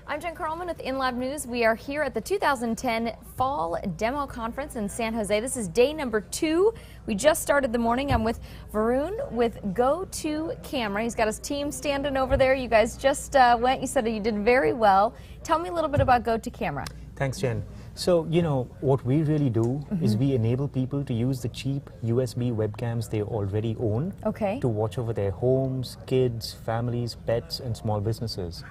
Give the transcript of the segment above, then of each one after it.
I'm Jen Carlman with InLab News. We are here at the 2010 Fall Demo Conference in San Jose. This is day number 2. We just started the morning. I'm with Varun with GoToCamera. He's got his team standing over there. You guys just went. You said you did very well. Tell me a little bit about GoToCamera. Thanks, Jen. So, you know, what we really do is we enable people to use the cheap USB webcams they already own to watch over their homes, kids, families, pets, and small businesses.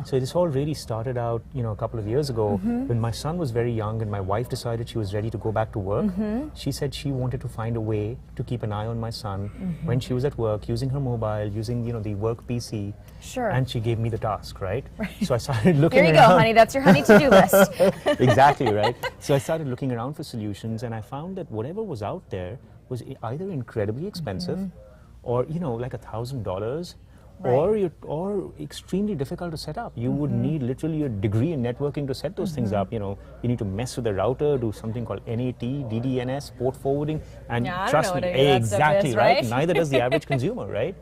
So this all really started out, you know, a couple of years ago when my son was very young and my wife decided she was ready to go back to work. She said she wanted to find a way to keep an eye on my son when she was at work, using her mobile, using, you know, the work PC. And she gave me the task, right? So I started looking around. Here you go, honey. That's your honey to-do list. Exactly, right? So I started looking around for solutions, and I found that whatever was out there was either incredibly expensive or, you know, like $1,000, or extremely difficult to set up. You would need literally a degree in networking to set those things up. You know, you need to mess with the router, do something called NAT, DDNS, port forwarding, and trust me, exactly, right? Neither does the average consumer, right?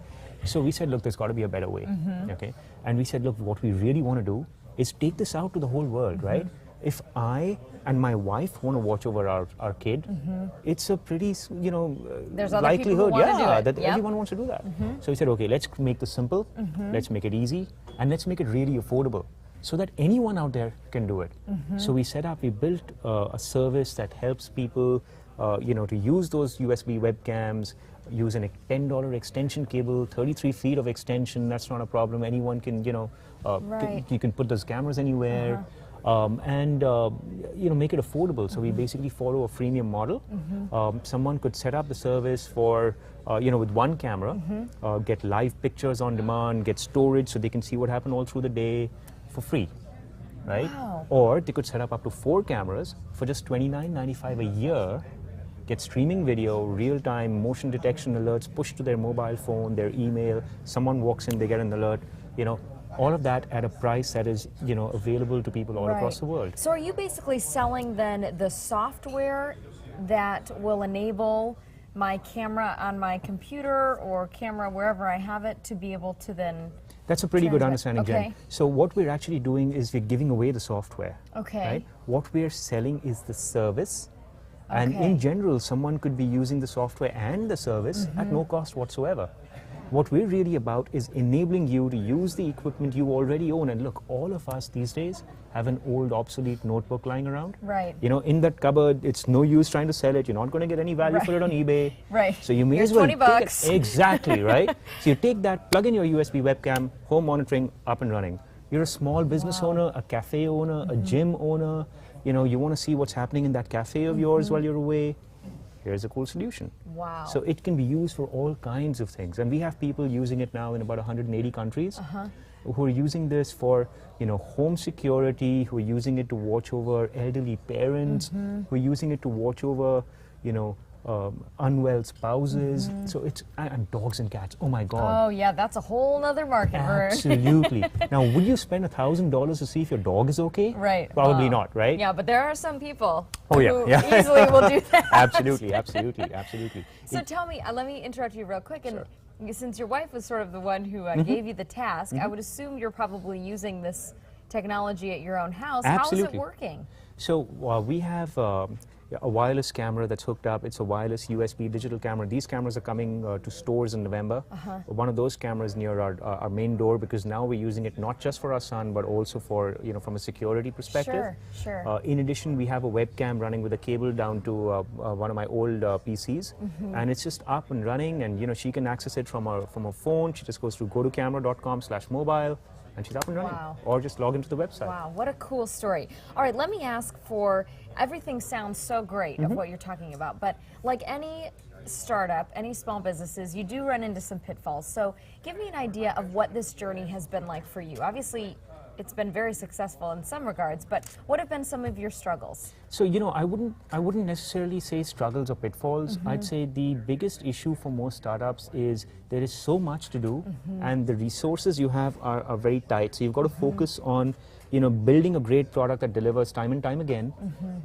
So we said, look, there's got to be a better way, okay? And we said, look, what we really want to do is take this out to the whole world, right? If I and my wife want to watch over our kid, it's a pretty, you know, likelihood, that everyone wants to do that. So we said, okay, let's make this simple, let's make it easy, and let's make it really affordable so that anyone out there can do it. So we built a service that helps people, you know, to use those USB webcams, use a $10 extension cable, 33 feet of extension, that's not a problem. Anyone can, you know, you can put those cameras anywhere. And you know, make it affordable. So we basically follow a freemium model. Someone could set up the service for, you know, with one camera, get live pictures on demand, get storage so they can see what happened all through the day for free, right? Or they could set up to 4 cameras for just $29.95 a year, get streaming video, real-time motion detection alerts pushed to their mobile phone, their email. Someone walks in, they get an alert, you know. All of that at a price that is, you know, available to people all across the world. So are you basically selling then the software that will enable my camera on my computer or camera wherever I have it to be able to then That's a pretty good understanding, Jen. So what we're actually doing is we're giving away the software. Right? What we're selling is the service. And in general, someone could be using the software and the service at no cost whatsoever. What we're really about is enabling you to use the equipment you already own. And look, all of us these days have an old, obsolete notebook lying around. You know, in that cupboard, it's no use trying to sell it. You're not going to get any value for it on eBay. So you may as well take it. Exactly, right? So you take that, plug in your USB webcam, home monitoring, up and running. You're a small business owner, a cafe owner, a gym owner. You know, you want to see what's happening in that cafe of yours while you're away. Here's a cool solution. So it can be used for all kinds of things. And we have people using it now in about 180 countries who are using this for, you know, home security, who are using it to watch over elderly parents, who are using it to watch over, you know, unwell spouses. So it's, and dogs and cats. Oh my God. Oh yeah, that's a whole other market. Absolutely. Now, would you spend $1,000 to see if your dog is okay? Probably not, right? Yeah, but there are some people who easily will do that. Absolutely. So tell me, let me interrupt you real quick. And since your wife was sort of the one who gave you the task, I would assume you're probably using this technology at your own house. How is it working? So we have a wireless camera that's hooked up. It's a wireless USB digital camera. These cameras are coming to stores in November. One of those cameras near our main door, because now we're using it not just for our son, but also for, you know, from a security perspective. In addition, we have a webcam running with a cable down to one of my old PCs, and it's just up and running. And you know, she can access it from her phone. She just goes to gotocamera.com/mobile. And she's up and running. Or just log into the website. Wow, what a cool story. All right, let me ask for, everything sounds so great of what you're talking about, but like any startup, any small businesses, you do run into some pitfalls. So give me an idea of what this journey has been like for you. Obviously, it's been very successful in some regards, but what have been some of your struggles? So, you know, I wouldn't necessarily say struggles or pitfalls. I'd say the biggest issue for most startups is there is so much to do, and the resources you have are very tight. So you've got to focus on, you know, building a great product that delivers time and time again,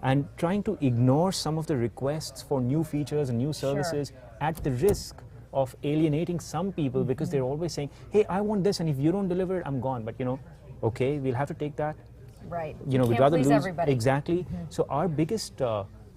and trying to ignore some of the requests for new features and new services at the risk of alienating some people, because they're always saying, hey, I want this, and if you don't deliver it, I'm gone. But you know, okay, we'll have to take that. Right. You know, can't we'd rather please lose everybody. exactly. So our biggest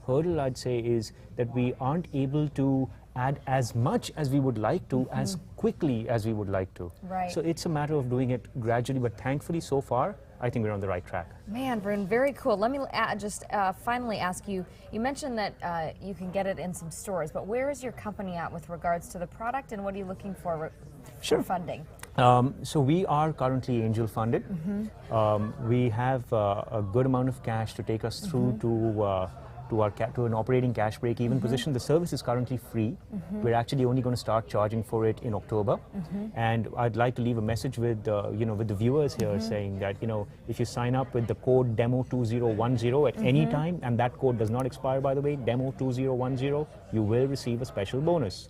hurdle, I'd say, is that we aren't able to add as much as we would like to, as quickly as we would like to. Right. So it's a matter of doing it gradually, but thankfully, so far, I think we're on the right track. Man, Varun, very cool. Let me just finally ask you, you mentioned that you can get it in some stores, but where is your company at with regards to the product, and what are you looking for funding? So we are currently angel funded. We have a good amount of cash to take us through to an operating cash break-even position. The service is currently free. We're actually only going to start charging for it in October. And I'd like to leave a message with with the viewers here, saying that if you sign up with the code demo2010 at any time, and that code does not expire, by the way, demo2010, you will receive a special bonus.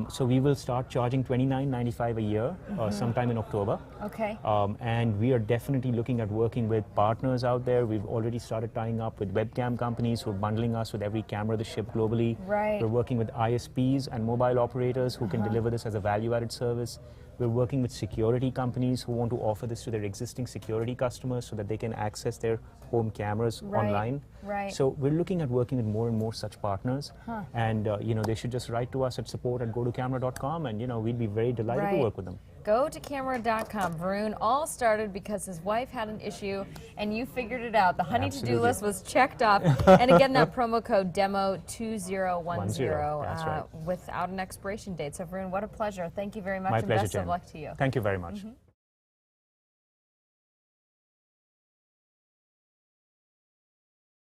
So we will start charging $29.95 a year sometime in October. Okay. And we are definitely looking at working with partners out there. We've already started tying up with webcam companies who are bundling us with every camera they ship globally. Right. We're working with ISPs and mobile operators who can deliver this as a value-added service. We're working with security companies who want to offer this to their existing security customers so that they can access their home cameras online. Right. So we're looking at working with more and more such partners. And they should just write to us at support@gotocamera.com, and we'd be very delighted to work with them. GoToCamera.com. Varun all started because his wife had an issue, and you figured it out. The honey to-do list was checked off. And again, that promo code DEMO2010 That's right. without an expiration date. So Varun, what a pleasure. Thank you very much. My and pleasure, best of Jen. luck to you. Thank you very much.